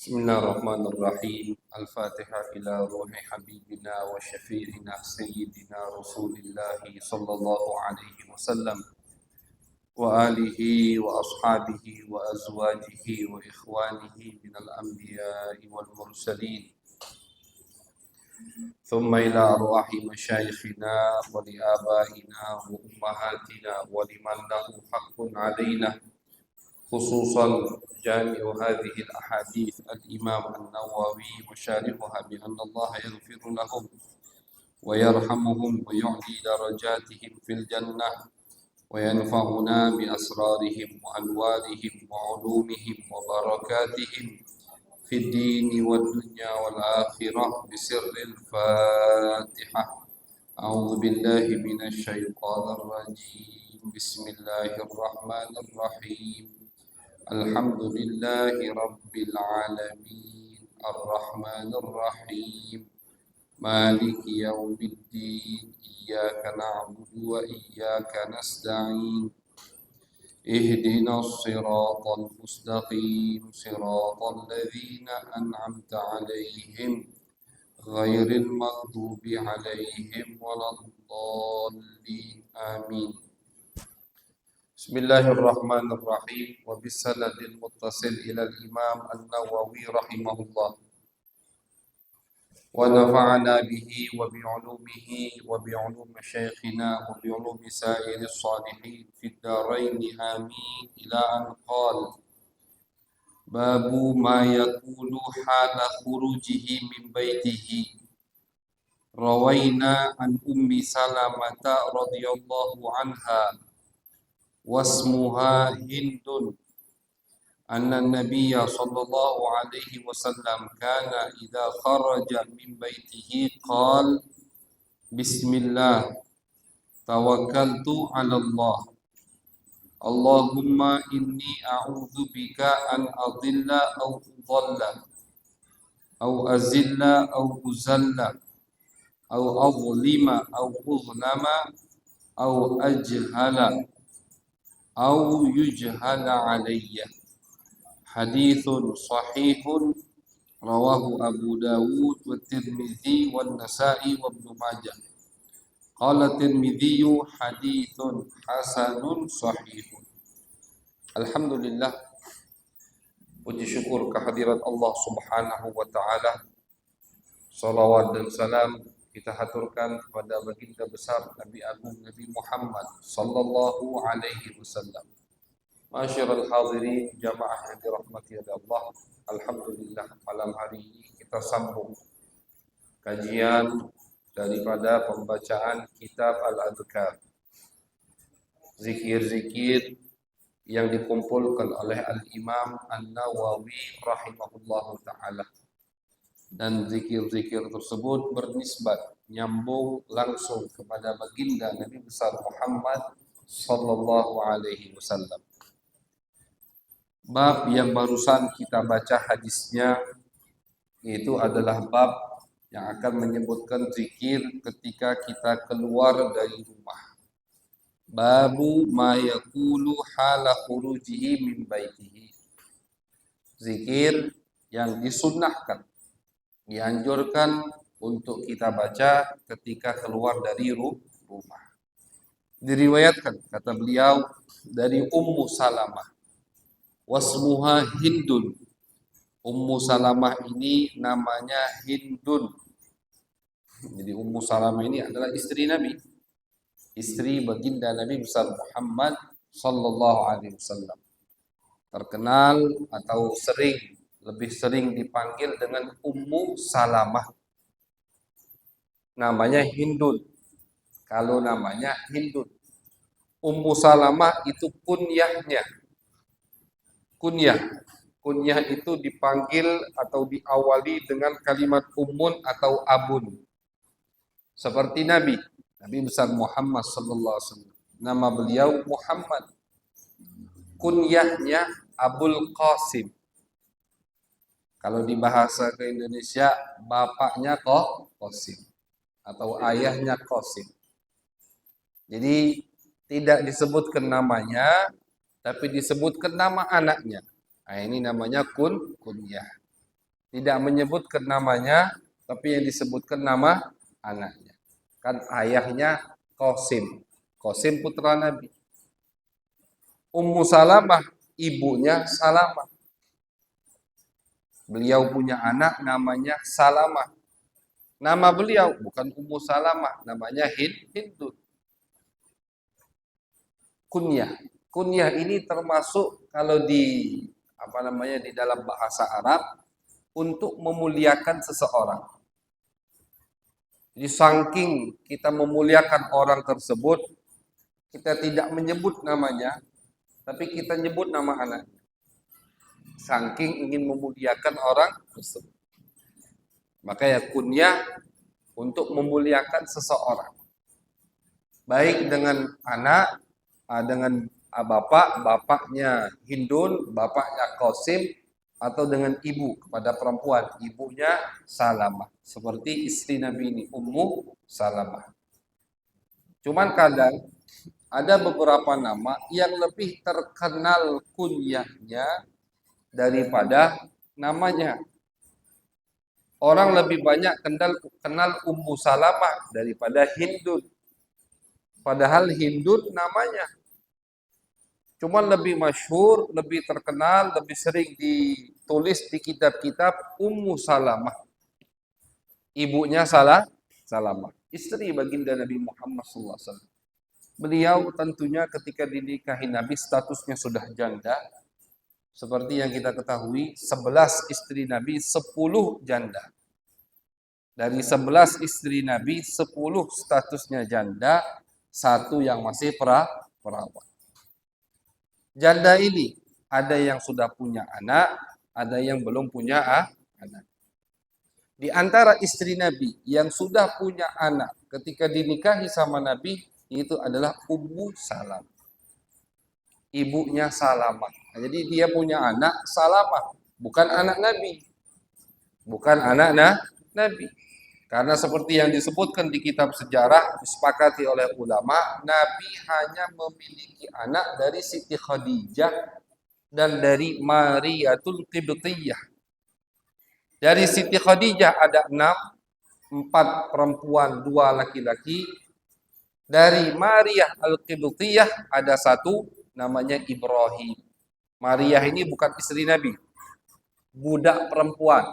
بسم الله الرحمن الرحيم. الفاتحة إلى روح حبيبنا وشفيعنا سيدنا رسول الله صلى الله عليه وسلم وآله وأصحابه وأزواجه وإخوانه من الأنبياء والمرسلين، ثم إلى أرواح مشايخنا ولآبائنا وأمهاتنا ولمن له حق علينا، خصوصا جامع هذه الأحاديث الإمام النووي وشارحها بأن الله يغفر لهم ويرحمهم ويعلي درجاتهم في الجنة وينفعنا بأسرارهم وأنوارهم وعلومهم وبركاتهم في الدين والدنيا والآخرة بسر الفاتحة. أعوذ بالله من الشيطان الرجيم. بسم الله الرحمن الرحيم. الحمد لله رب العالمين الرحمن الرحيم مالك يوم الدين إياك نعبد وإياك نستعين اهدنا الصراط المستقيم صراط الذين أنعمت عليهم غير المغضوب عليهم ولا الضالين آمين. بسم الله الرحمن الرحيم. وبالسند المتصل إلى الإمام النووي رحمه الله ونفعنا به وبعلومه وبعلوم شيخنا وبعلوم سائر الصالحين في الدارين آمين. إلى أن قال: باب ما يقول حال خروجه من بيته. روينا عن أم سلمة رضي الله عنها واسمها هند أن النبي صلى الله عليه وسلم كان إذا خرج من بيته قال: بسم الله توكلت على الله اللهم إني أعوذ بك أن أضل أو أضل أو أزل أو أزل أو أظلم أو أظلم أو أجهل أو يجهل علي. حديث صحيح رواه أبو داود والترمذي والنسائي وابن ماجه. قال الترمذي حديث حسن صحيح. Alhamdulillah, puji syukur kehadirat Allah Subhanahu wa taala. Salawat dan salam kita haturkan kepada baginda besar Nabi Agung Nabi Muhammad sallallahu alaihi wasallam. Masyarul hadirin jamaah yang dirahmati oleh Allah. Alhamdulillah, malam hari ini kita sambung kajian daripada pembacaan kitab Al-Adhkar, zikir-zikir yang dikumpulkan oleh Al-Imam An-Nawawi rahimahullahu ta'ala. Dan zikir-zikir tersebut bernisbat, nyambung langsung kepada baginda Nabi besar Muhammad sallallahu alaihi wasallam. Bab yang barusan kita baca hadisnya itu adalah bab yang akan menyebutkan zikir ketika kita keluar dari rumah. Babu ma yaqulu hala khurujihi min baitihi. Zikir yang disunnahkan, dianjurkan untuk kita baca ketika keluar dari rumah. Diriwayatkan, kata beliau, dari Ummu Salamah. Wasmuha Hindun. Ummu Salamah ini namanya Hindun. Jadi Ummu Salamah ini adalah istri Nabi, istri baginda Nabi besar Muhammad sallallahu alaihi wasallam. Terkenal atau lebih sering dipanggil dengan Ummu Salamah. Namanya Hindun. Kalau namanya Hindun. Ummu Salamah itu kunyahnya. Kunyah itu dipanggil atau diawali dengan kalimat ummun atau abun. Seperti Nabi besar Muhammad sallallahu alaihi wasallam. Nama beliau Muhammad. Kunyahnya Abul Qasim. Kalau di bahasa ke Indonesia, bapaknya Qasim atau ayahnya Qasim. Jadi tidak disebutkan namanya, tapi disebutkan nama anaknya. Nah, ini namanya kunyah. Tidak menyebutkan namanya, tapi yang disebutkan nama anaknya. Kan ayahnya Qasim. Qasim putra Nabi. Ummu Salamah, ibunya Salamah. Beliau punya anak namanya Salamah. Nama beliau bukan Ummu Salamah, namanya Hindun. Kunyah. Kunyah ini termasuk kalau di di dalam bahasa Arab untuk memuliakan seseorang. Jadi saking kita memuliakan orang tersebut, kita tidak menyebut namanya, tapi kita nyebut nama anaknya. Saking ingin memuliakan orang tersebut. Maka ya kunyah untuk memuliakan seseorang. Baik dengan anak, dengan bapaknya Hindun, bapaknya Qasim, atau dengan ibu kepada perempuan, ibunya Salamah. Seperti istri Nabi ini, Ummu Salamah. Cuman kadang ada beberapa nama yang lebih terkenal kunyahnya daripada namanya. Orang lebih banyak kenal Ummu Salamah daripada Hindun. Padahal Hindun namanya. Cuma lebih masyhur, lebih terkenal, lebih sering ditulis di kitab-kitab Ummu Salamah. Ibunya Salamah, istri baginda Nabi Muhammad SAW. Beliau tentunya ketika dinikahi Nabi statusnya sudah janda. Seperti yang kita ketahui, 11 istri Nabi, 10 janda. Dari 11 istri Nabi, 10 statusnya janda, 1 yang masih perawan. Janda ini ada yang sudah punya anak, ada yang belum punya anak. Di antara istri Nabi yang sudah punya anak ketika dinikahi sama Nabi, itu adalah Ummu Salamah. Ibunya Salamah. Jadi dia punya anak Salamah, bukan anak Nabi. Bukan anak Nabi. Karena seperti yang disebutkan di kitab sejarah, disepakati oleh ulama, Nabi hanya memiliki anak dari Siti Khadijah dan dari Mariyatul Qibtiyah. Dari Siti Khadijah ada 6, 4 perempuan, 2 laki-laki. Dari Maria Al-Qibtiyah ada 1, namanya Ibrahim. Maria ini bukan istri Nabi, budak perempuan,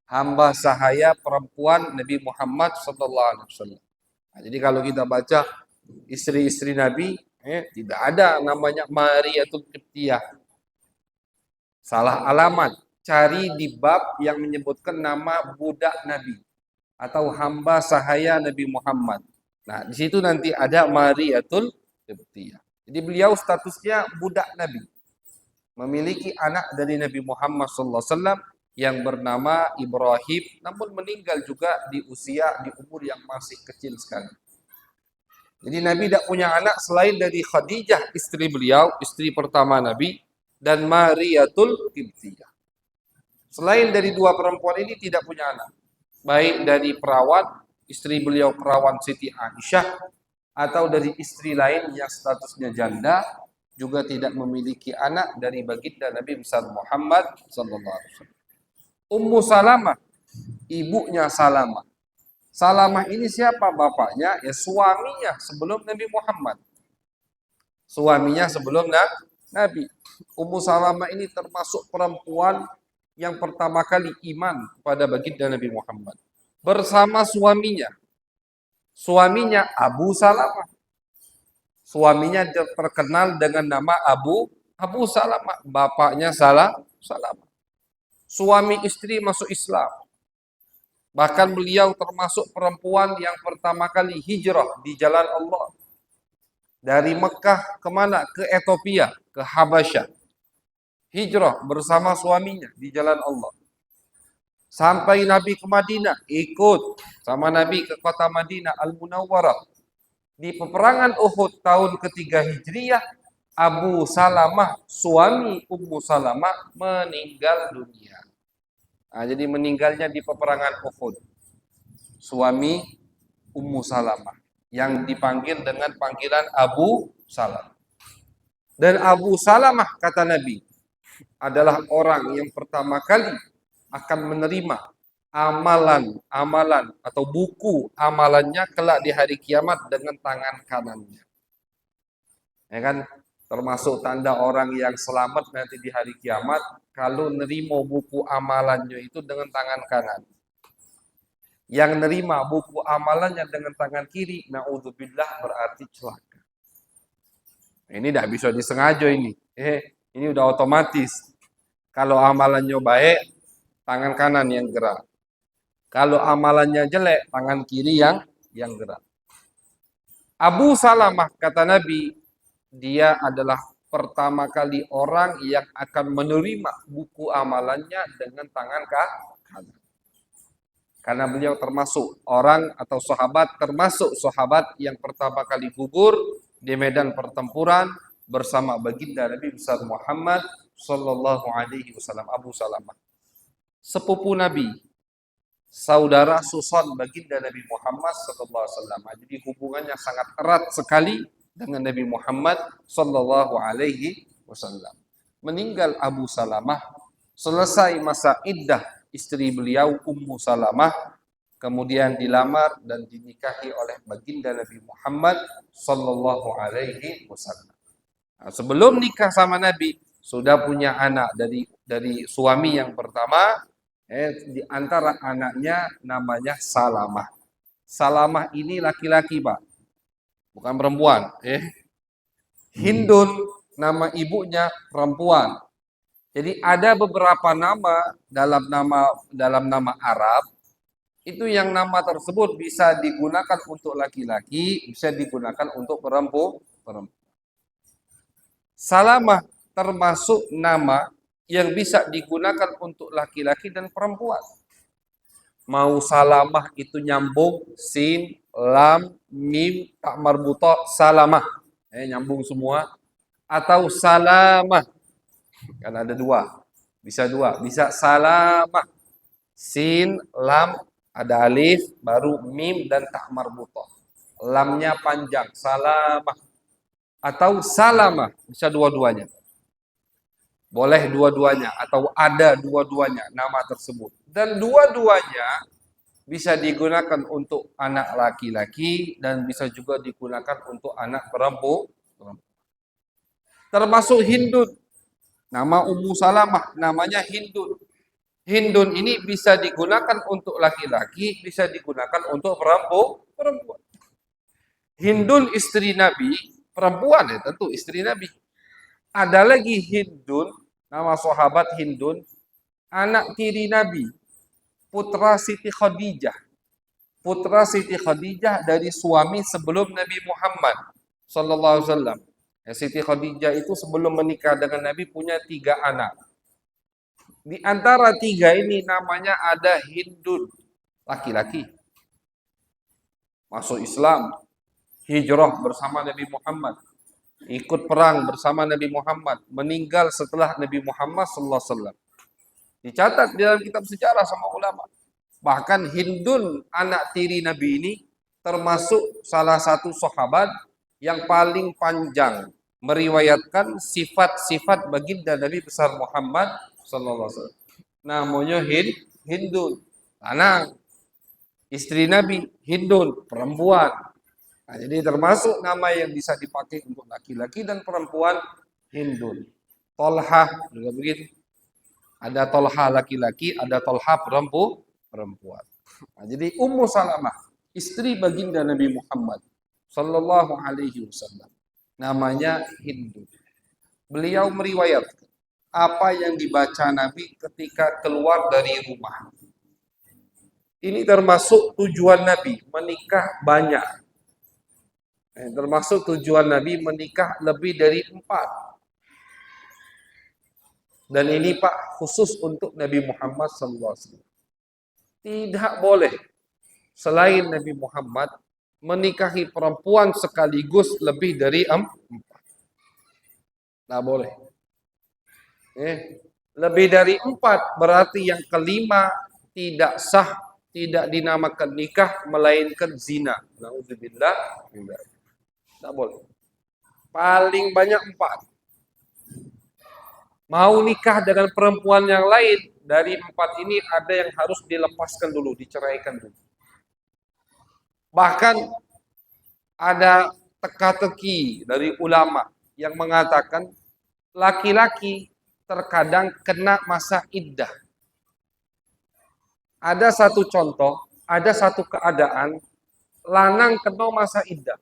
hamba sahaya perempuan Nabi Muhammad SAW. Nah, jadi kalau kita baca istri-istri Nabi, tidak ada namanya Mariatul Qibtiyah. Salah alamat. Cari di bab yang menyebutkan nama budak Nabi atau hamba sahaya Nabi Muhammad. Nah, di situ nanti ada Mariatul Qibtiyah. Jadi beliau statusnya budak Nabi. Memiliki anak dari Nabi Muhammad SAW yang bernama Ibrahim, namun meninggal juga di umur yang masih kecil sekali. Jadi Nabi tidak punya anak selain dari Khadijah, istri beliau, istri pertama Nabi, dan Mariatul Qibtiyah. Selain dari 2 perempuan ini tidak punya anak. Baik dari perawan, istri beliau perawan Siti Aisyah, atau dari istri lain yang statusnya janda, juga tidak memiliki anak dari baginda Nabi besar Muhammad SAW. Ummu Salamah, ibunya Salamah. Salamah ini siapa bapaknya? Ya suaminya sebelum Nabi Muhammad. Suaminya sebelum Nabi. Ummu Salamah ini termasuk perempuan yang pertama kali iman kepada baginda Nabi Muhammad. Bersama suaminya. Suaminya Abu Salamah. Suaminya terkenal dengan nama Abu Salamah. Bapaknya Salamah. Suami istri masuk Islam. Bahkan beliau termasuk perempuan yang pertama kali hijrah di jalan Allah. Dari Mekah kemana? Ke Ethiopia, ke Habasyah. Hijrah bersama suaminya di jalan Allah. Sampai Nabi ke Madinah, ikut sama Nabi ke kota Madinah Al-Munawwarah. Di peperangan Uhud tahun ketiga Hijriyah, Abu Salamah, suami Ummu Salamah, meninggal dunia. Nah, jadi meninggalnya di peperangan Uhud. Suami Ummu Salamah yang dipanggil dengan panggilan Abu Salamah. Dan Abu Salamah kata Nabi adalah orang yang pertama kali akan menerima amalan atau buku amalannya kelak di hari kiamat dengan tangan kanannya. Ya kan? Termasuk tanda orang yang selamat nanti di hari kiamat kalau nerima buku amalannya itu dengan tangan kanan. Yang nerima buku amalannya dengan tangan kiri, naudzubillah, berarti celaka. Ini tidak bisa disengaja ini. Ini udah otomatis. Kalau amalannya baik, tangan kanan yang gerak. Kalau amalannya jelek, tangan kiri yang gerak. Abu Salamah, kata Nabi, dia adalah pertama kali orang yang akan menerima buku amalannya dengan tangan kanan. Karena beliau termasuk orang atau sahabat yang pertama kali gugur di medan pertempuran bersama baginda Nabi besar Muhammad sallallahu alaihi wasallam, Abu Salamah. Sepupu Nabi, saudara susun baginda Nabi Muhammad sallallahu alaihi wasallam. Jadi hubungannya sangat erat sekali dengan Nabi Muhammad sallallahu alaihi wasallam. Meninggal Abu Salamah, selesai masa iddah istri beliau Ummu Salamah, kemudian dilamar dan dinikahi oleh baginda Nabi Muhammad sallallahu alaihi wasallam. Nah, sebelum nikah sama Nabi sudah punya anak dari suami yang pertama. Di antara anaknya namanya Salamah. Salamah ini laki-laki, Pak, bukan perempuan. Hindun nama ibunya perempuan. Jadi ada beberapa nama dalam nama Arab itu yang nama tersebut bisa digunakan untuk laki-laki, bisa digunakan untuk perempuan. Salamah termasuk nama yang bisa digunakan untuk laki-laki dan perempuan. Mau Salamah itu nyambung, sin, lam, mim, tak marbuta, Salamah. Nyambung semua. Atau Salamah. Kan ada dua. Bisa dua. Bisa Salamah. Sin, lam, ada alif, baru mim dan tak marbuta. Lamnya panjang, Salamah. Atau Salamah. Bisa dua-duanya. Boleh dua-duanya atau ada dua-duanya nama tersebut. Dan dua-duanya bisa digunakan untuk anak laki-laki dan bisa juga digunakan untuk anak perempuan. Termasuk Hindun. Nama Ummu Salamah namanya Hindun. Hindun ini bisa digunakan untuk laki-laki, bisa digunakan untuk perempuan. Hindun istri Nabi, perempuan ya tentu istri Nabi. Ada lagi Hindun, nama sahabat Hindun, anak tiri Nabi, putra Siti Khadijah. Putra Siti Khadijah dari suami sebelum Nabi Muhammad sallallahu alaihi wasallam. Siti Khadijah itu sebelum menikah dengan Nabi punya 3 anak. Di antara 3 ini namanya ada Hindun, laki-laki. Masuk Islam, hijrah bersama Nabi Muhammad. Ikut perang bersama Nabi Muhammad, meninggal setelah Nabi Muhammad sallallahu alaihi wasallam. Dicatat di dalam kitab sejarah sama ulama. Bahkan Hindun anak tiri Nabi ini termasuk salah satu sahabat yang paling panjang meriwayatkan sifat-sifat baginda Nabi besar Muhammad sallallahu alaihi wasallam. Namanya Hindun, anak istri Nabi, Hindun perempuan. Nah, jadi termasuk nama yang bisa dipakai untuk laki-laki dan perempuan, Hindun. Tolhah juga begitu. Ada Tolhah laki-laki, ada Tolhah perempuan. Nah, jadi Ummu Salamah, istri baginda Nabi Muhammad sallallahu alaihi wasallam, namanya Hindun. Beliau meriwayatkan apa yang dibaca Nabi ketika keluar dari rumah. Ini termasuk tujuan Nabi menikah banyak. Termasuk tujuan Nabi menikah lebih dari 4. Dan ini Pak khusus untuk Nabi Muhammad SAW. Tidak boleh selain Nabi Muhammad menikahi perempuan sekaligus lebih dari 4. Tidak boleh. Lebih dari 4 berarti yang kelima tidak sah, tidak dinamakan nikah melainkan zina. Nauzubillah. Tidak boleh. Paling banyak 4. Mau nikah dengan perempuan yang lain, dari 4 ini ada yang harus dilepaskan dulu, diceraikan dulu. Bahkan ada teka-teki dari ulama yang mengatakan laki-laki terkadang kena masa iddah. Ada satu contoh, ada satu keadaan lanang kena masa iddah.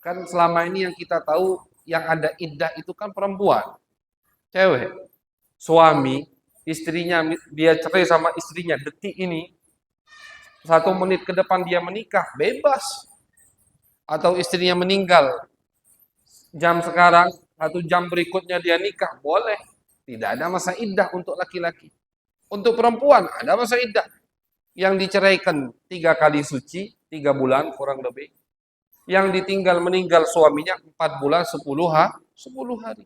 Kan selama ini yang kita tahu yang ada iddah itu kan perempuan, cewek. Suami, istrinya, dia cerai sama istrinya detik ini, 1 menit ke depan dia menikah, bebas. Atau istrinya meninggal, jam sekarang, 1 jam berikutnya dia nikah, boleh. Tidak ada masa iddah untuk laki-laki. Untuk perempuan, ada masa iddah. Yang diceraikan 3 kali suci, 3 bulan kurang lebih. Yang ditinggal meninggal suaminya 4 bulan 10 hari.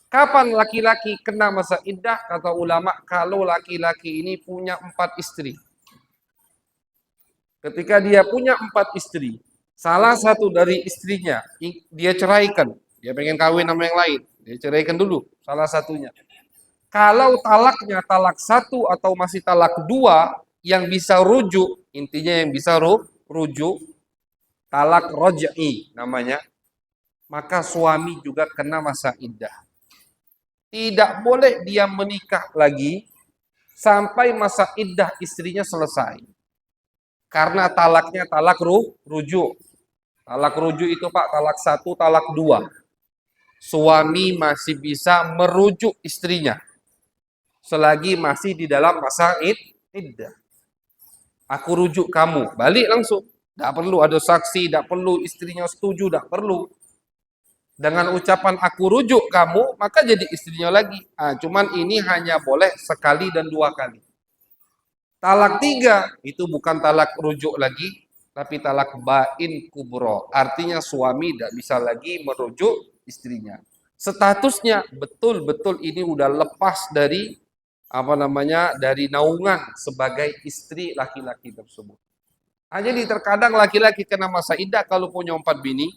Kapan laki-laki kena masa iddah? Kata ulama, kalau laki-laki ini punya 4 istri. Ketika dia punya 4 istri, salah satu dari istrinya dia ceraikan, dia pengen kawin sama yang lain, dia ceraikan dulu salah satunya. Kalau talaknya talak 1 atau masih talak 2 yang bisa rujuk, intinya yang bisa rujuk, talak roj'i namanya, maka suami juga kena masa iddah. Tidak boleh dia menikah lagi sampai masa iddah istrinya selesai. Karena talaknya talak rujuk. Talak rujuk itu Pak, talak 1, talak 2. Suami masih bisa merujuk istrinya selagi masih di dalam masa iddah. Aku rujuk kamu, balik langsung. Tidak perlu ada saksi, tidak perlu istrinya setuju, tidak perlu. Dengan ucapan aku rujuk kamu, maka jadi istrinya lagi. Cuman ini hanya boleh sekali dan 2 kali. Talak 3 itu bukan talak rujuk lagi, tapi talak bain kubro. Artinya suami tidak bisa lagi merujuk istrinya. Statusnya betul-betul ini udah lepas dari dari naungan sebagai istri laki-laki tersebut. Jadi terkadang laki-laki kena masa iddah kalau punya 4 bini,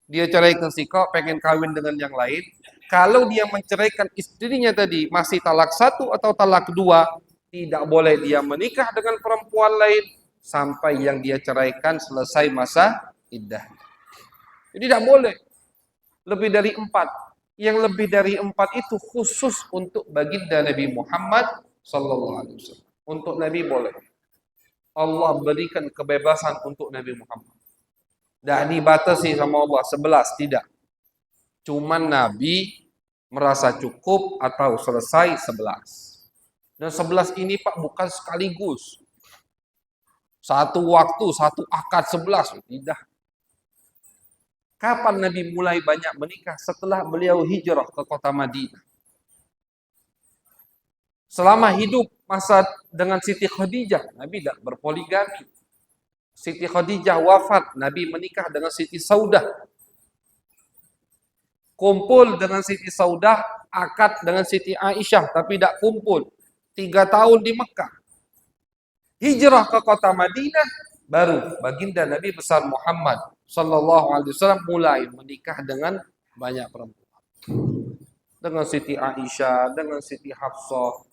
dia ceraikan si kau, pengen kawin dengan yang lain. Kalau dia menceraikan istrinya tadi masih talak 1 atau talak 2, tidak boleh dia menikah dengan perempuan lain sampai yang dia ceraikan selesai masa iddah. Jadi tidak boleh lebih dari 4. Yang lebih dari 4 itu khusus untuk baginda Nabi Muhammad sallallahu alaihi wasallam. Untuk Nabi boleh. Allah berikan kebebasan untuk Nabi Muhammad. Tidak dibatasi sama Allah 11, tidak. Cuman Nabi merasa cukup atau selesai 11. Dan 11 ini Pak bukan sekaligus. Satu waktu, satu akad 11. Tidak. Kapan Nabi mulai banyak menikah? Setelah beliau hijrah ke kota Madinah. Selama hidup masa dengan Siti Khadijah, Nabi tidak berpoligami. Siti Khadijah wafat, Nabi menikah dengan Siti Saudah. Kumpul dengan Siti Saudah, akad dengan Siti Aisyah, tapi tidak kumpul. 3 tahun di Mekah. Hijrah ke kota Madinah, baru baginda Nabi besar Muhammad sallallahu alaihi wasallam mulai menikah dengan banyak perempuan. Dengan Siti Aisyah, dengan Siti Hafsah.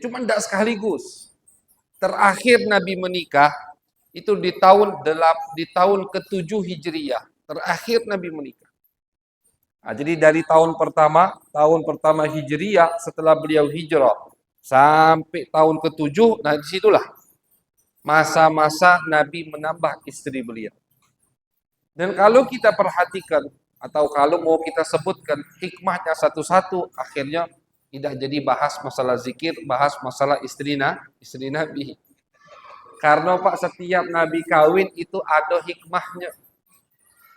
Cuma tidak sekaligus. Terakhir Nabi menikah itu di tahun ke-7 Hijriyah. Terakhir Nabi menikah. Jadi dari tahun pertama Hijriyah setelah beliau hijrah sampai tahun ke-7, nah disitulah masa-masa Nabi menambah istri beliau. Dan kalau kita perhatikan atau kalau mau kita sebutkan hikmahnya satu-satu, akhirnya tidak jadi bahas masalah zikir, bahas masalah istri Nabi. Karena Pak setiap Nabi kawin itu ada hikmahnya.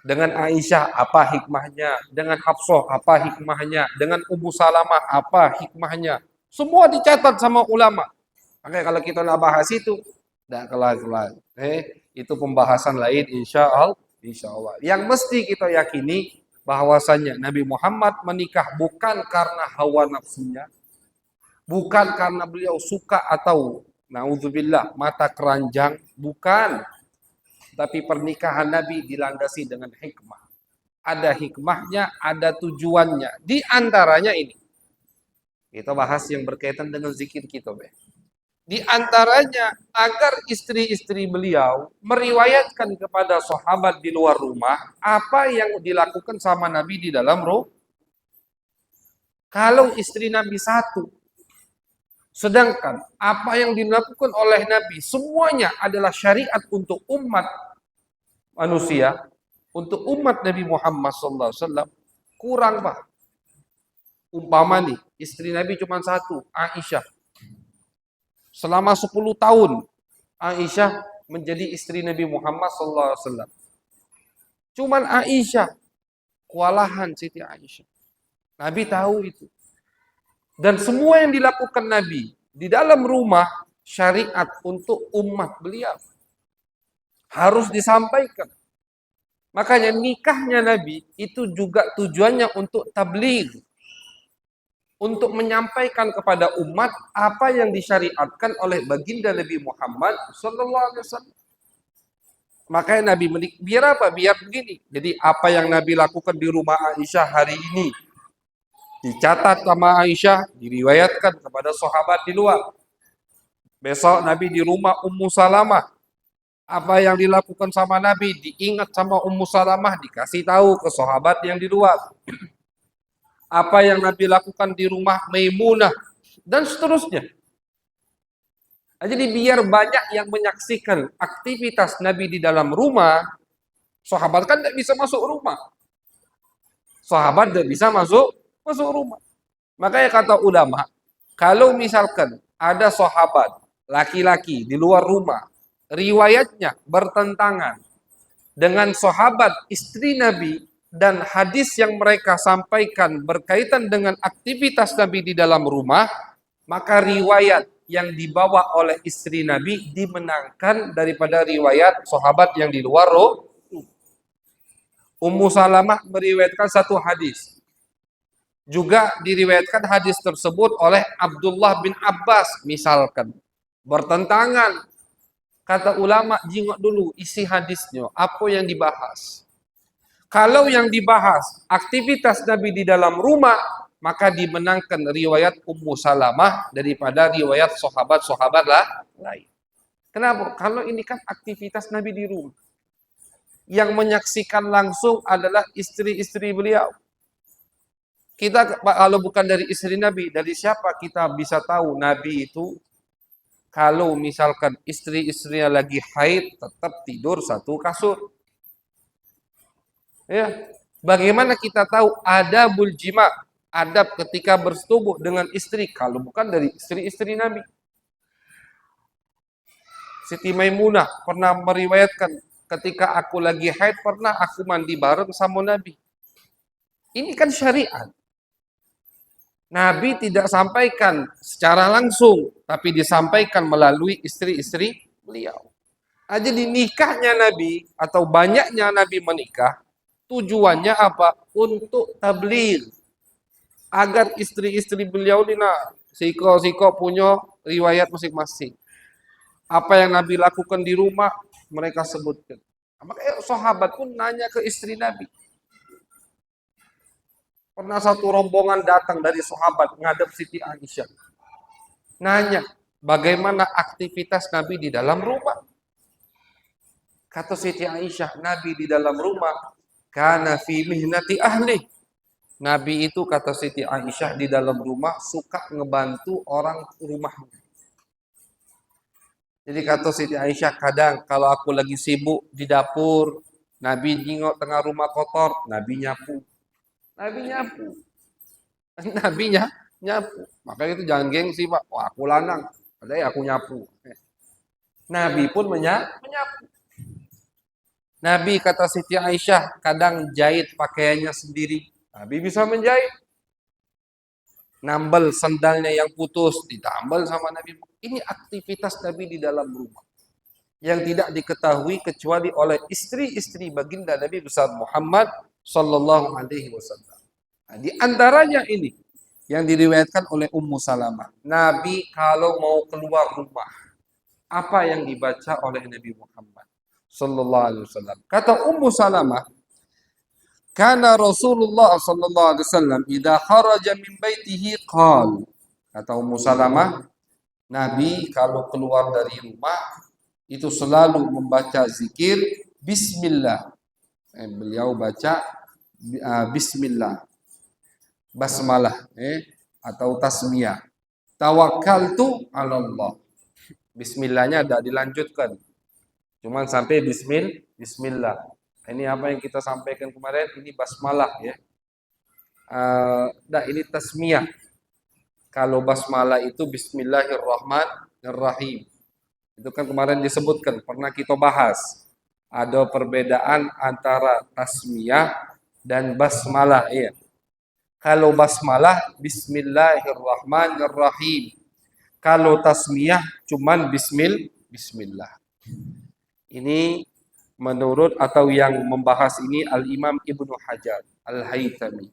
Dengan Aisyah apa hikmahnya, dengan Hafsah apa hikmahnya, dengan Ummu Salamah apa hikmahnya. Semua dicatat sama ulama. Makanya kalau kita nak bahas itu, tidak kelar-kelar. Itu pembahasan lain insya Allah. Yang mesti kita yakini bahwasanya Nabi Muhammad menikah bukan karena hawa nafsunya, bukan karena beliau suka atau naudzubillah mata keranjang, bukan. Tapi pernikahan Nabi dilandasi dengan hikmah. Ada hikmahnya, ada tujuannya. Di antaranya ini. Kita bahas yang berkaitan dengan zikir kita, Be. Di antaranya agar istri-istri beliau meriwayatkan kepada sahabat di luar rumah apa yang dilakukan sama Nabi di dalam rumah. Kalau istri Nabi satu, sedangkan apa yang dilakukan oleh Nabi semuanya adalah syariat untuk umat manusia, untuk umat Nabi Muhammad SAW, kurang, Pak. Umpama nih, istri Nabi cuma satu, Aisyah. Selama 10 tahun, Aisyah menjadi istri Nabi Muhammad SAW. Cuman Aisyah, kewalahan Siti Aisyah. Nabi tahu itu. Dan semua yang dilakukan Nabi di dalam rumah, syariat untuk umat beliau. Harus disampaikan. Makanya nikahnya Nabi itu juga tujuannya untuk tabligh. Untuk menyampaikan kepada umat apa yang disyariatkan oleh baginda Nabi Muhammad sallallahu alaihi wasallam. Makanya Nabi biar apa? Biar begini. Jadi apa yang Nabi lakukan di rumah Aisyah hari ini dicatat sama Aisyah, diriwayatkan kepada sahabat di luar. Besok Nabi di rumah Ummu Salamah. Apa yang dilakukan sama Nabi diingat sama Ummu Salamah, dikasih tahu ke sahabat yang di luar. Apa yang Nabi lakukan di rumah Maimunah, dan seterusnya. Jadi biar banyak yang menyaksikan aktivitas Nabi di dalam rumah, sahabat kan tidak bisa masuk rumah. Sahabat tidak bisa masuk rumah. Makanya kata ulama, kalau misalkan ada sahabat laki-laki di luar rumah, riwayatnya bertentangan dengan sahabat istri Nabi, dan hadis yang mereka sampaikan berkaitan dengan aktivitas Nabi di dalam rumah, maka riwayat yang dibawa oleh istri Nabi dimenangkan daripada riwayat sahabat yang di luar rumah. Ummu Salamah meriwayatkan satu hadis. Juga diriwayatkan hadis tersebut oleh Abdullah bin Abbas misalkan. Bertentangan. Kata ulama, jingok dulu isi hadisnya, apa yang dibahas. Kalau yang dibahas aktivitas Nabi di dalam rumah, maka dimenangkan riwayat Ummu Salamah daripada riwayat sahabat-sahabat lain. Kenapa? Kalau ini kan aktivitas Nabi di rumah. Yang menyaksikan langsung adalah istri-istri beliau. Kita kalau bukan dari istri Nabi, dari siapa kita bisa tahu Nabi itu kalau misalkan istri-istrinya lagi haid tetap tidur satu kasur. Ya, bagaimana kita tahu adabul jima, adab ketika bersetubuh dengan istri kalau bukan dari istri-istri Nabi? Siti Maimunah pernah meriwayatkan ketika aku lagi haid pernah aku mandi bareng sama Nabi. Ini kan syariat. Nabi tidak sampaikan secara langsung, tapi disampaikan melalui istri-istri beliau. Jadi nikahnya Nabi atau banyaknya Nabi menikah, tujuannya apa? Untuk tabligh. Agar istri-istri beliau ini siko-siko punya riwayat masing-masing. Apa yang Nabi lakukan di rumah, mereka sebutkan. Makanya sahabat pun nanya ke istri Nabi. Pernah satu rombongan datang dari sahabat ngadep Siti Aisyah. Nanya, bagaimana aktivitas Nabi di dalam rumah? Kata Siti Aisyah, Nabi di dalam rumah kana fi mihnati ahli. Nabi itu kata Siti Aisyah di dalam rumah suka ngebantu orang rumahnya. Jadi kata Siti Aisyah, kadang kalau aku lagi sibuk di dapur, Nabi jingok tengah rumah kotor, Nabi nyapu. Nabi nyapu. Nabi nyapu. Makanya itu jangan gengsi, Pak. Wah, aku lanang. Padahal aku nyapu. Nabi pun menyapu. Nabi kata Siti Aisyah kadang jahit pakaiannya sendiri. Nabi bisa menjahit. Nambel sandalnya yang putus ditambal sama Nabi. Ini aktivitas Nabi di dalam rumah yang tidak diketahui kecuali oleh istri-istri baginda Nabi besar Muhammad sallallahu alaihi wasallam. Nah, di antaranya ini yang diriwayatkan oleh Ummu Salamah. Nabi kalau mau keluar rumah, apa yang dibaca oleh Nabi Muhammad sallallahu alaihi wasallam? Kata Ummu Salamah, kana Rasulullah sallallahu alaihi wasallam idza kharaja min baitihi qala Kata Ummu Salamah, Nabi kalau keluar dari rumah itu selalu membaca zikir Bismillah. Beliau baca Bismillah, basmalah, atau tasmiyah. Tawakkaltu 'ala Allah. Bismillahnya tidak dilanjutkan, cuman sampai Bismillah. Ini apa yang kita sampaikan kemarin, ini basmalah ya. Ini tasmiyah. Kalau basmalah itu Bismillahirrahmanirrahim. Itu kan kemarin disebutkan, pernah kita bahas. Ada perbedaan antara tasmiyah dan basmalah ya. Kalau basmalah Bismillahirrahmanirrahim. Kalau tasmiyah cuman Bismillah. Ini menurut atau yang membahas ini Al-Imam Ibnu Hajar Al-Haythami.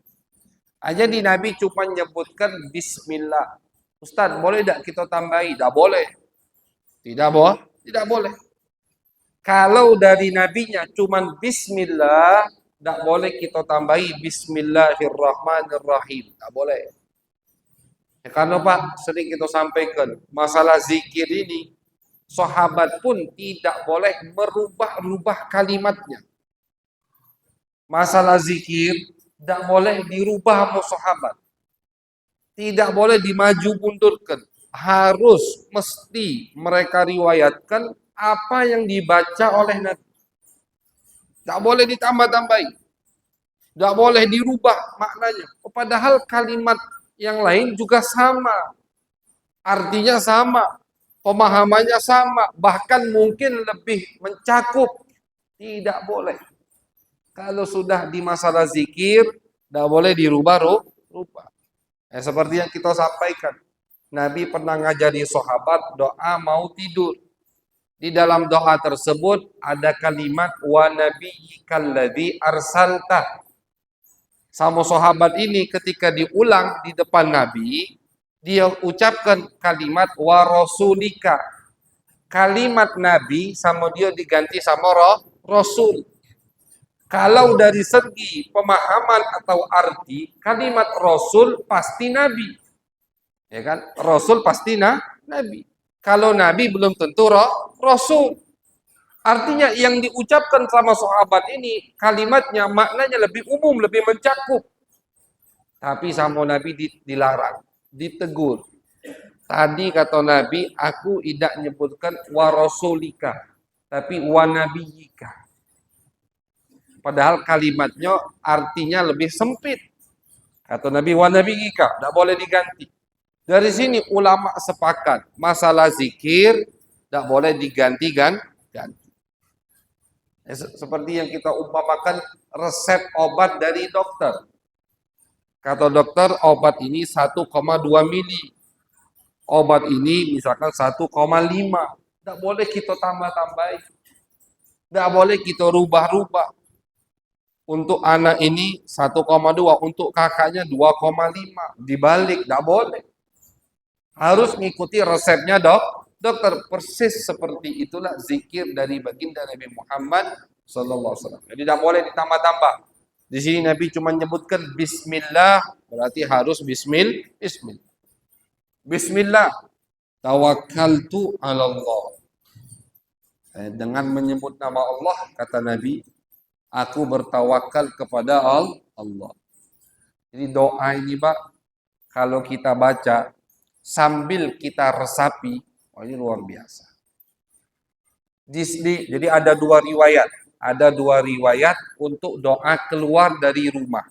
Jadi Nabi cuma menyebutkan Bismillah. Ustaz, boleh tidak kita tambahi? Tidak boleh. Tidak boleh. Kalau dari Nabinya cuma Bismillah, tidak boleh kita tambahi Bismillahirrahmanirrahim. Tidak boleh. Ya, karena Pak, sering kita sampaikan, masalah zikir ini, sahabat pun tidak boleh merubah-rubah kalimatnya. Masalah zikir, tidak boleh dirubah sama sahabat. Tidak boleh dimaju mundurkan. Harus, mesti mereka riwayatkan apa yang dibaca oleh Nabi. Tidak boleh ditambah-tambahi. Tidak boleh dirubah maknanya. Padahal kalimat yang lain juga sama. Artinya sama. Pemahamannya sama. Bahkan mungkin lebih mencakup. Tidak boleh. Kalau sudah di masalah zikir, tidak boleh dirubah-rubah. Seperti yang kita sampaikan. Nabi pernah ngajari sahabat doa mau tidur. Di dalam doa tersebut ada kalimat wa nabiyyikal ladzi arsalta. Sama sahabat ini ketika diulang di depan Nabi, dia ucapkan kalimat wa rasulika. Kalimat Nabi sama dia diganti sama Rasul. Kalau dari segi pemahaman atau arti, kalimat Rasul pasti Nabi. Ya kan? Rasul pasti Nabi. Kalau Nabi belum tentu Rasul. Artinya yang diucapkan sama sahabat ini, kalimatnya, maknanya lebih umum, lebih mencakup. Tapi sama Nabi dilarang, ditegur. Tadi kata Nabi, aku tidak menyebutkan wa rasulika, tapi wa nabiyika. Padahal kalimatnya artinya lebih sempit. Kata Nabi, wa nabiyika, tidak boleh diganti. Dari sini ulama sepakat, masalah zikir tidak boleh diganti-ganti. Seperti yang kita umpamakan resep obat dari dokter. Kata dokter, obat ini 1,2 mili. Obat ini misalkan 1,5. Tidak boleh kita tambah-tambahin. Tidak boleh kita rubah-rubah. Untuk anak ini 1,2, untuk kakaknya 2,5. Dibalik, tidak boleh. Harus mengikuti resepnya dokter. Persis seperti itulah zikir dari baginda Nabi Muhammad SAW. Jadi tidak boleh ditambah-tambah. Di sini Nabi cuma menyebutkan Bismillah, berarti harus Bismillah. Bismillah. Tawakkaltu 'ala Allah. Dengan menyebut nama Allah, kata Nabi, aku bertawakal kepada Allah. Jadi doa ini Pak, kalau kita baca sambil kita resapi, ini luar biasa. Jadi ada dua riwayat. Ada dua riwayat untuk doa keluar dari rumah.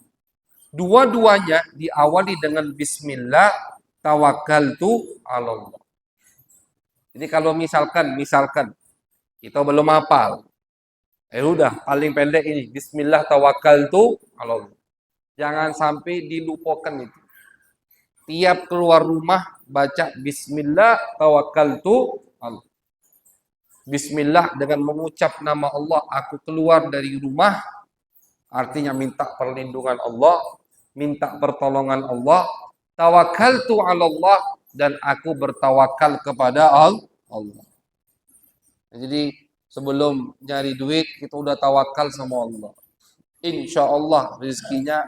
Dua-duanya diawali dengan Bismillah, tawakkaltu 'ala Allah. Jadi kalau misalkan kita belum hafal, udah paling pendek ini Bismillah tawakkaltu 'ala Allah. Jangan sampai dilupakan itu. Tiap keluar rumah baca Bismillah tawakkaltu 'ala Allah. Bismillah dengan mengucap nama Allah, aku keluar dari rumah, artinya minta perlindungan Allah, minta pertolongan Allah. Tawakkaltu 'ala Allah, dan aku bertawakal kepada Allah. Jadi sebelum nyari duit kita udah tawakal sama Allah. Insya Allah rezekinya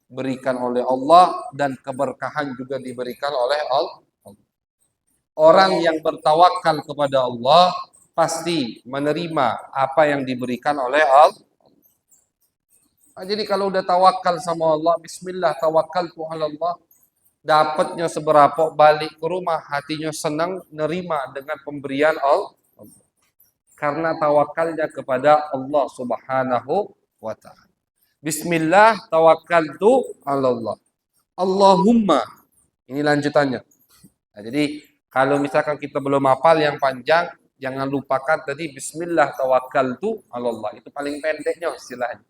diberikan oleh Allah dan keberkahan juga diberikan oleh Allah. Orang yang bertawakal kepada Allah pasti menerima apa yang diberikan oleh Allah. Jadi kalau udah tawakal sama Allah, bismillah tawakkaltu 'ala Allah, dapatnya seberapa, balik ke rumah hatinya senang, nerima dengan pemberian Allah. Karena tawakalnya kepada Allah Subhanahu wa taala. Bismillah tawakkaltu 'ala Allah. Allahumma, ini lanjutannya. Nah, jadi kalau misalkan kita belum hafal yang panjang, jangan lupakan tadi bismillah tawakkaltu 'ala Allah. Itu paling pendeknya istilahnya.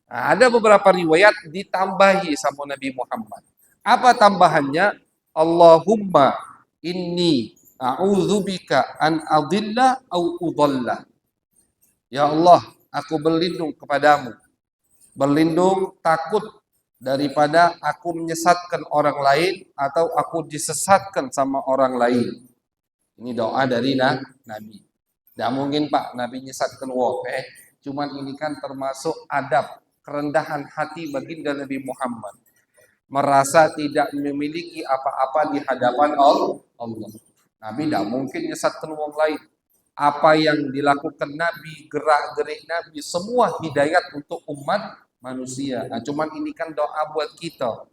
Nah, ada beberapa riwayat ditambahi sama Nabi Muhammad. Apa tambahannya? Allahumma inni a'udzubika an adilla au udalla. Ya Allah, aku berlindung kepadamu. Berlindung takut daripada aku menyesatkan orang lain atau aku disesatkan sama orang lain. Ini doa dari Nabi. Tidak mungkin Pak, Nabi menyesatkan cuman ini kan termasuk adab kerendahan hati baginda Nabi Muhammad. Merasa tidak memiliki apa-apa di hadapan Allah. Nabi tidak mungkin menyesatkan orang lain. Apa yang dilakukan Nabi, gerak-gerik Nabi, semua hidayat untuk umat manusia. Nah, cuman ini kan doa buat kita.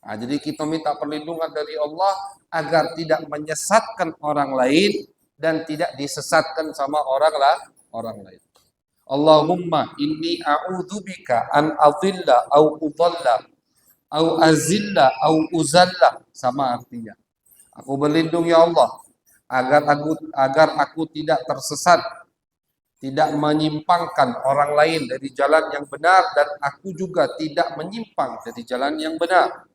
Nah, jadi kita minta perlindungan dari Allah agar tidak menyesatkan orang lain dan tidak disesatkan sama orang lain. Allahumma inni a'udzubika an adilla au udalla au azilla au uzalla, sama artinya. Aku berlindung ya Allah agar aku tidak tersesat, tidak menyimpangkan orang lain dari jalan yang benar dan aku juga tidak menyimpang dari jalan yang benar.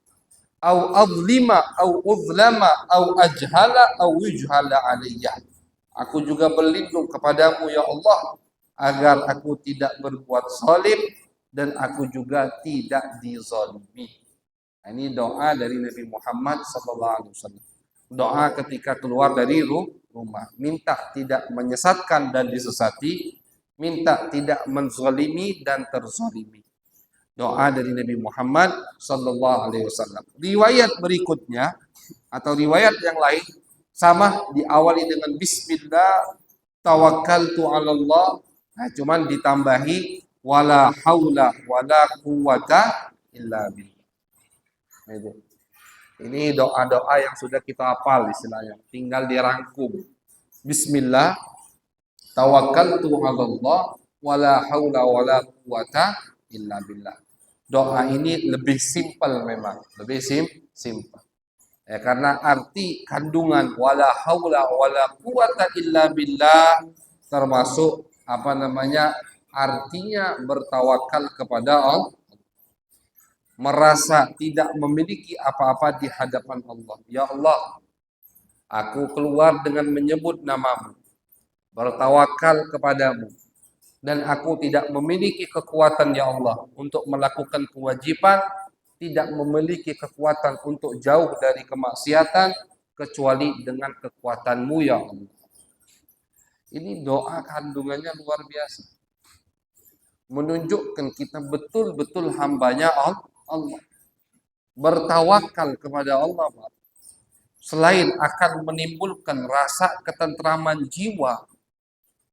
Au azlima au uzlama au ajhala au yujhala alayya. Aku juga berlindung kepadamu ya Allah agar aku tidak berbuat zalim dan aku juga tidak dizalimi. Ini doa dari Nabi Muhammad SAW. Doa ketika keluar dari rumah, minta tidak menyesatkan dan disesati, minta tidak menzalimi dan terzalimi. Doa dari Nabi Muhammad SAW. Riwayat berikutnya atau riwayat yang lain sama diawali dengan Bismillah tawakkaltu 'ala Allah. Nah, cuman ditambahi wala haula wala quwata illa billah. Ini doa-doa yang sudah kita hafal istilahnya, tinggal dirangkum. Bismillah tawakkaltu 'ala Allah wala haula wala quwata illa billah. Doa ini lebih simpel memang, lebih simpel. Ya, karena arti kandungan wala haula wala quwata illa billah termasuk artinya bertawakal kepada Allah, merasa tidak memiliki apa-apa di hadapan Allah. Ya Allah, aku keluar dengan menyebut namamu, bertawakal kepadamu, dan aku tidak memiliki kekuatan ya Allah untuk melakukan kewajiban, tidak memiliki kekuatan untuk jauh dari kemaksiatan, kecuali dengan kekuatanmu ya Allah. Ini doa kandungannya luar biasa. Menunjukkan kita betul-betul hambanya Allah. Bertawakal kepada Allah, selain akan menimbulkan rasa ketentraman jiwa,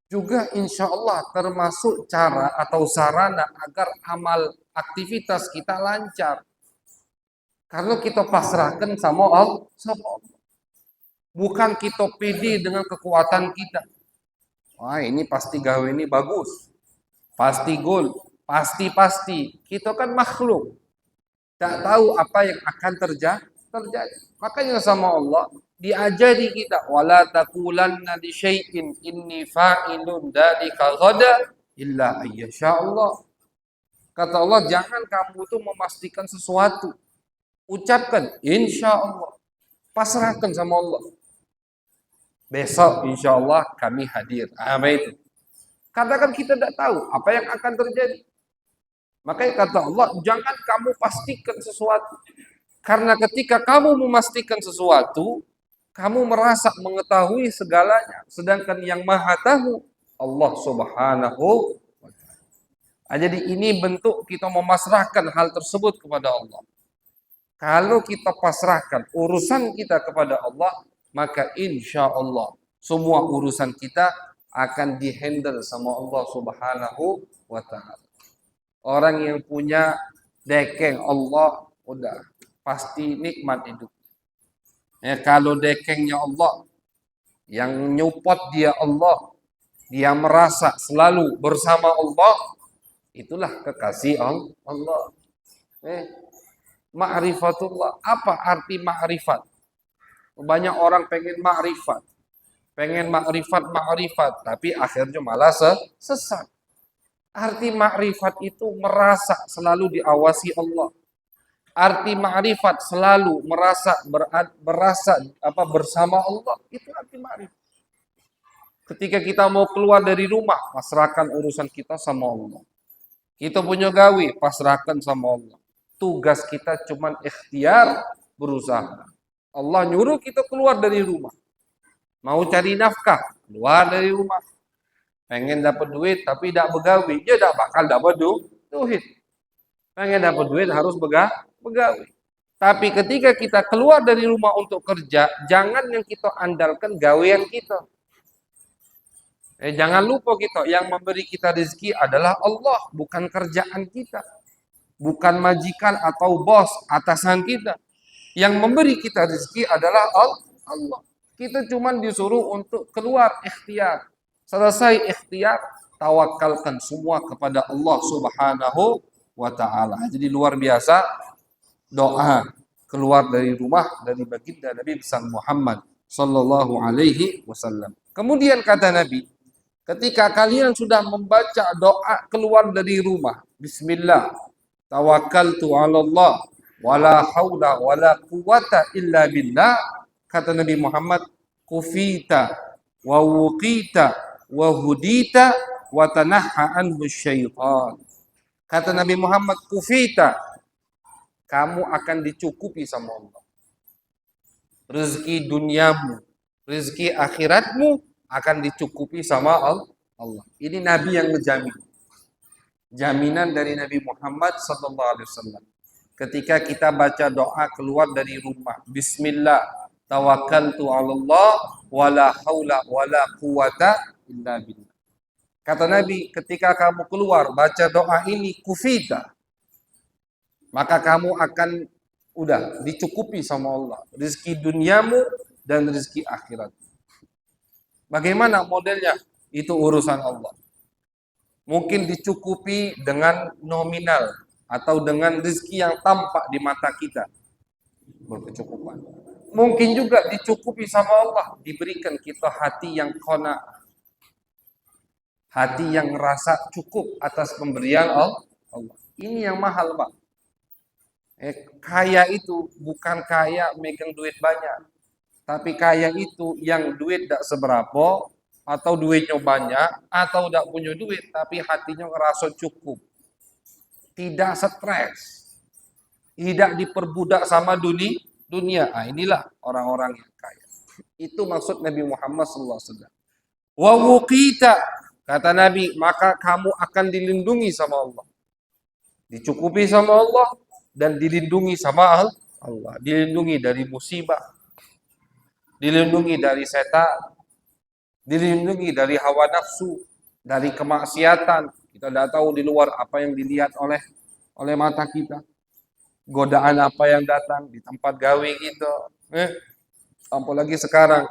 juga insya Allah termasuk cara atau sarana agar amal aktivitas kita lancar. Karena kita pasrahkan sama Allah. Bukan kita pede dengan kekuatan kita. Wah, ini pasti gawe ini bagus. Pasti gol. Pasti. Kita kan makhluk. Tak tahu apa yang akan terjadi. Makanya sama Allah diajari kita wala taqulanna li syai'in inni fa'ilun dzalika ghada illa ayyasha Allah. Kata Allah, jangan kamu tuh memastikan sesuatu. Ucapkan insya Allah. Pasrahkan sama Allah. Besok insya Allah kami hadir. Apa itu? Katakan kita tidak tahu apa yang akan terjadi. Makanya kata Allah, jangan kamu pastikan sesuatu. Karena ketika kamu memastikan sesuatu, kamu merasa mengetahui segalanya. Sedangkan yang maha tahu, Allah Subhanahu wa ta'ala. Jadi ini bentuk kita memasrahkan hal tersebut kepada Allah. Kalau kita pasrahkan urusan kita kepada Allah, maka insya Allah semua urusan kita akan dihandle sama Allah Subhanahu wa Ta'ala. Orang yang punya dekeng Allah, udah pasti nikmat hidup. Kalau dekengnya Allah, yang nyupot dia Allah, dia merasa selalu bersama Allah, itulah kekasih Allah. Ma'rifatullah. Apa arti ma'rifat? Banyak orang pengen ma'rifat. Pengen ma'rifat, tapi akhirnya malah sesat. Arti ma'rifat itu merasa selalu diawasi Allah. Arti ma'rifat selalu merasa bersama Allah. Itu arti ma'rifat. Ketika kita mau keluar dari rumah, pasrahkan urusan kita sama Allah. Kita punya gawe, pasrahkan sama Allah. Tugas kita cuma ikhtiar, berusaha. Allah nyuruh kita keluar dari rumah. Mau cari nafkah, keluar dari rumah. Pengen dapat duit tapi tidak begawe, ya tidak bakal dapat duit. Pengen dapat duit harus begawe. Tapi ketika kita keluar dari rumah untuk kerja, jangan yang kita andalkan gawean kita. Jangan lupa kita, yang memberi kita rezeki adalah Allah, bukan kerjaan kita. Bukan majikan atau bos, atasan kita. Yang memberi kita rezeki adalah Allah. Kita cuma disuruh untuk keluar ikhtiar. Selesai ikhtiar, tawakalkan semua kepada Allah Subhanahu wa Ta'ala. Jadi luar biasa doa keluar dari rumah dari baginda Nabi besar Muhammad sallallahu alaihi wasallam. Kemudian kata Nabi, ketika kalian sudah membaca doa keluar dari rumah, bismillah, tawakkaltu 'ala Allah wala haula wala quwata illa billah, kata Nabi Muhammad, kufita wa wuqita wa hudita wa tanahha anhu syaitan. Kata Nabi Muhammad, kufita, kamu akan dicukupi sama Allah. Rezeki duniamu, rezeki akhiratmu akan dicukupi sama Allah. Ini Nabi yang menjamin. Jaminan dari Nabi Muhammad sallallahu alaihi wasallam. Ketika kita baca doa keluar dari rumah, bismillah, tawakkaltu 'ala Allah wala haula wala quwata illa billah. Kata Nabi, ketika kamu keluar baca doa ini, kufita, maka kamu akan udah dicukupi sama Allah, rezeki duniamu dan rezeki akhirat. Bagaimana modelnya? Itu urusan Allah. Mungkin dicukupi dengan nominal atau dengan rezeki yang tampak di mata kita, berkecukupan. Mungkin juga dicukupi sama Allah, diberikan kita hati yang qanaah, hati yang merasa cukup atas pemberian Allah. Ini yang mahal, Pak. Kaya itu bukan kaya megang duit banyak, tapi kaya itu yang duit tidak seberapa, atau duitnya banyak, atau tidak punya duit, tapi hatinya ngerasa cukup. Tidak stres. Tidak diperbudak sama dunia. Inilah orang-orang yang kaya. Itu maksud Nabi Muhammad SAW. Wa wuqita, kata Nabi, maka kamu akan dilindungi sama Allah. Dicukupi sama Allah dan dilindungi sama Allah. Dilindungi dari musibah. Dilindungi dari setan. Dilindungi dari hawa nafsu, dari kemaksiatan. Kita tidak tahu di luar apa yang dilihat oleh mata kita. Godaan apa yang datang di tempat gawe kita. Apalagi sekarang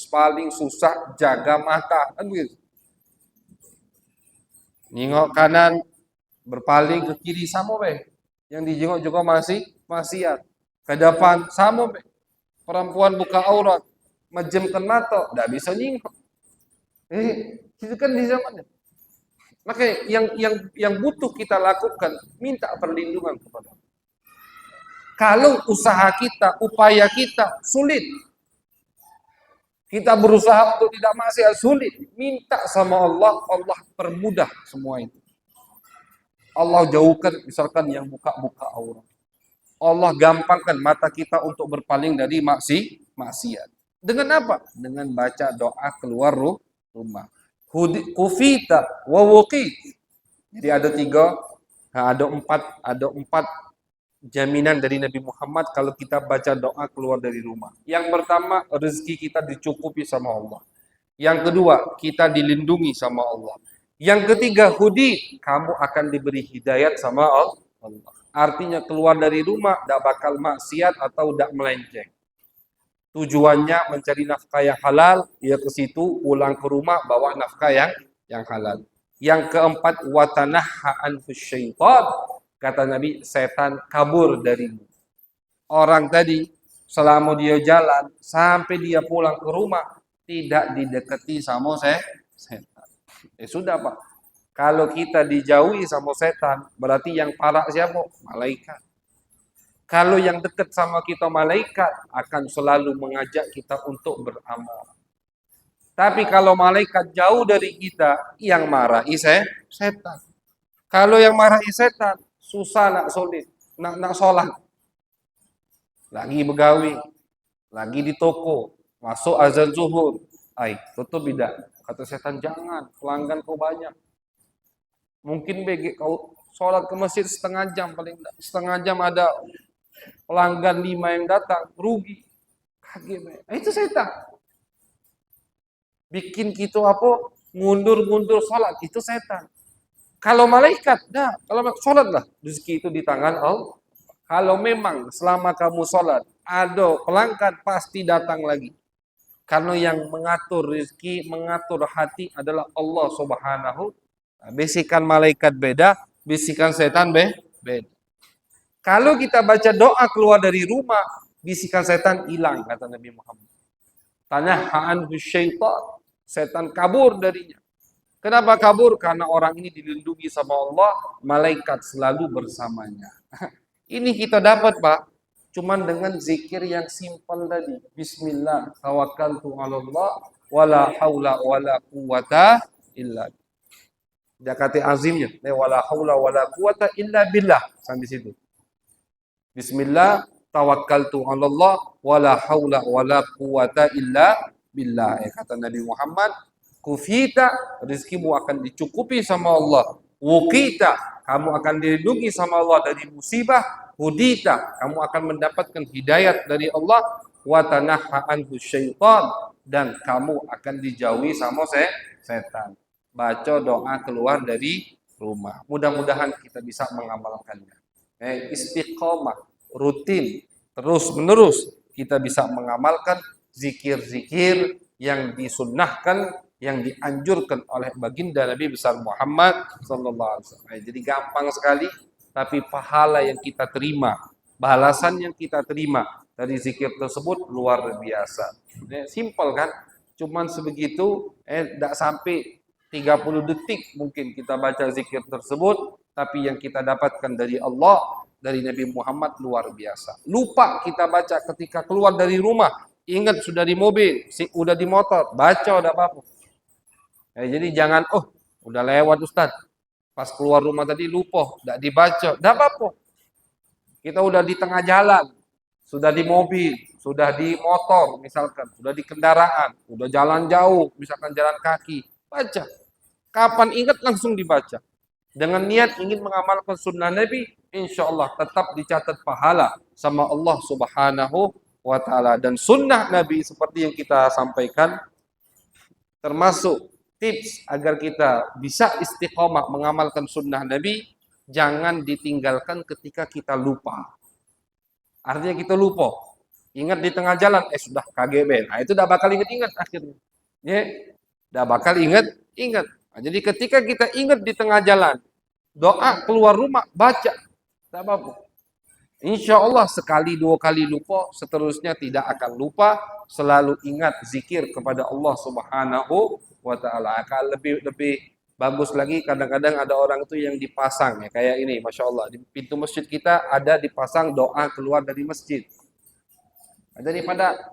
paling susah jaga mata, kan begitu. Nengok kanan, berpaling ke kiri sama be. Yang dijengok juga masih maksiat. Ke depan sama be. Perempuan buka aurat, menjemkan mata, tidak bisa nengok. Itu kan di zamannya. Maka yang butuh kita lakukan, minta perlindungan kepada Allah. Kalau usaha kita, upaya kita sulit, kita berusaha untuk tidak maksiat sulit, minta sama Allah, Allah permudah semua itu. Allah jauhkan misalkan yang buka-buka aurat. Allah gampangkan mata kita untuk berpaling dari maksiat. Dengan apa? Dengan baca doa keluar rumah. Kufita wa wuqit. Jadi ada empat jaminan dari Nabi Muhammad kalau kita baca doa keluar dari rumah. Yang pertama, rezeki kita dicukupi sama Allah. Yang kedua, kita dilindungi sama Allah. Yang ketiga, hudi, kamu akan diberi hidayat sama Allah. Artinya keluar dari rumah tidak bakal maksiat atau tidak melenceng. Tujuannya mencari nafkah yang halal, ya ke situ, pulang ke rumah bawa nafkah yang halal. Yang keempat, watanahha anfus syaitan. Kata Nabi, setan kabur darimu. Orang tadi selama dia jalan sampai dia pulang ke rumah tidak didekati sama setan. Sudah Pak. Kalau kita dijauhi sama setan, berarti yang parah siapa? Malaikat. Kalau yang dekat sama kita malaikat akan selalu mengajak kita untuk beramal. Tapi kalau malaikat jauh dari kita, yang marahi setan. Kalau yang marahi setan, susah nak sholat, nak sholat. Lagi begawi, lagi di toko, masuk azan zuhur. Tutup tidak. Kata setan, jangan, pelanggan kau banyak. Mungkin kau sholat ke masjid setengah jam paling tidak. Setengah jam ada pelanggan 5 yang datang, rugi. Kaget. Itu setan. Bikin kita apa? Mundur-mundur sholat, itu setan. Kalau malaikat, kalau sholatlah. Rezeki itu di tangan Allah. Kalau memang selama kamu sholat, ada pelanggan pasti datang lagi. Karena yang mengatur rezeki, mengatur hati adalah Allah Subhanahu. Bisikan malaikat beda, bisikan setan beda. Kalau kita baca doa keluar dari rumah, bisikan setan hilang, kata Nabi Muhammad. Tanahha syaitan, setan kabur darinya. Kenapa kabur? Karena orang ini dilindungi sama Allah, malaikat selalu bersamanya. Ini kita dapat Pak, cuman dengan zikir yang simpel tadi. Bismillah, tawakkaltu 'ala Allah, wala haula wala quwata illa billah. Dia kata azimnya, wala haula wala quwata illa billah, sampai situ. Bismillah, tawakkaltu 'ala Allah, wala haula wala quwata illa billah. Kata Nabi Muhammad, kufita, rezekimu akan dicukupi sama Allah. Wukita, kamu akan dilindungi sama Allah dari musibah. Hudita, kamu akan mendapatkan hidayat dari Allah. Watanahha anhu syaitan, dan kamu akan dijauhi sama setan. Baca doa keluar dari rumah. Mudah-mudahan kita bisa mengamalkannya. Istiqomah, rutin, terus-menerus kita bisa mengamalkan zikir-zikir yang disunnahkan, yang dianjurkan oleh baginda Nabi besar Muhammad sallallahu alaihi wasallam. Jadi gampang sekali, tapi pahala yang kita terima, balasan yang kita terima dari zikir tersebut luar biasa. Simple kan? Cuman sebegitu, tidak sampai 30 detik mungkin kita baca zikir tersebut, tapi yang kita dapatkan dari Allah, dari Nabi Muhammad luar biasa. Lupa kita baca ketika keluar dari rumah, ingat sudah di mobil, udah di motor, baca udah apa-apa. Jadi jangan, udah lewat Ustaz, pas keluar rumah tadi lupa, tidak dibaca, tidak apa-apa. Kita udah di tengah jalan, sudah di mobil, sudah di motor misalkan, sudah di kendaraan, sudah jalan jauh, misalkan jalan kaki, baca. Kapan ingat langsung dibaca. Dengan niat ingin mengamalkan sunnah Nabi, insya Allah tetap dicatat pahala sama Allah Subhanahu wa ta'ala. Dan sunnah Nabi seperti yang kita sampaikan, termasuk tips agar kita bisa istiqomah mengamalkan sunnah Nabi, jangan ditinggalkan ketika kita lupa. Artinya kita lupa. Ingat di tengah jalan, sudah KGB. Nah, itu tidak bakal ingat-ingat akhirnya. Tidak bakal ingat. Nah, jadi ketika kita ingat di tengah jalan, doa keluar rumah, baca. Tidak apa-apa. Insya Allah sekali, 2 kali lupa, seterusnya tidak akan lupa. Selalu ingat zikir kepada Allah Subhanahu wa ta'ala. Akan lebih bagus lagi, kadang-kadang ada orang itu yang dipasang, ya kayak ini, Masya Allah. Di pintu masjid kita ada dipasang doa keluar dari masjid. Daripada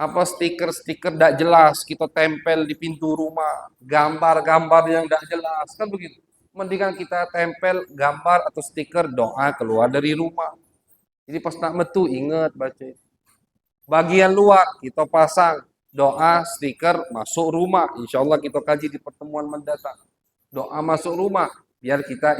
stiker-stiker tidak jelas kita tempel di pintu rumah, gambar-gambar yang tidak jelas, kan begitu. Mendingan kita tempel gambar atau stiker doa keluar dari rumah. Jadi pas nak metu ingat baca. Bagian luar kita pasang doa stiker masuk rumah. Insya Allah kita kaji di pertemuan mendatang. Doa masuk rumah. biar kita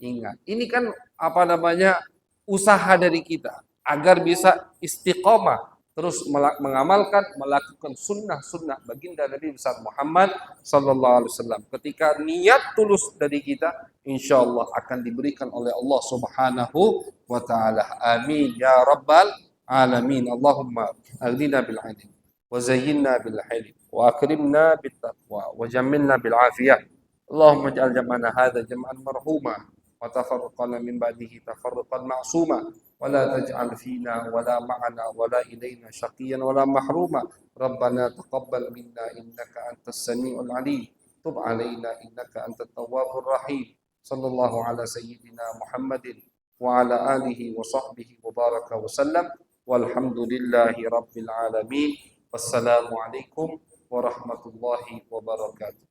ingat. Ini kan apa namanya usaha dari kita agar bisa istiqomah terus mengamalkan melakukan sunnah-sunnah baginda Nabi besar Muhammad sallallahu alaihi wasallam. Ketika niat tulus dari kita, insya Allah akan diberikan oleh Allah Subhanahu wa taala. Amin ya rabbal alamin. Allahumma aghnina bil ilm wa zayyinna bil hilm wa akrimna bit taqwa wa jammilna bil afiyah. Allahumma ij'al jam'ana hadza jam'an marhuma wa tafarraqana min ba'dihi tafarruqan ma'suma. ولا تجعل فينا ولا معنا ولا إلينا شقيا ولا محروما ربنا تقبل منا إنك أنت السميع العليم تب علينا إنك أنت التواب الرحيم صلى الله على سيدنا محمد وعلى آله وصحبه وبارك وسلم والحمد لله رب العالمين والسلام عليكم ورحمة الله وبركاته.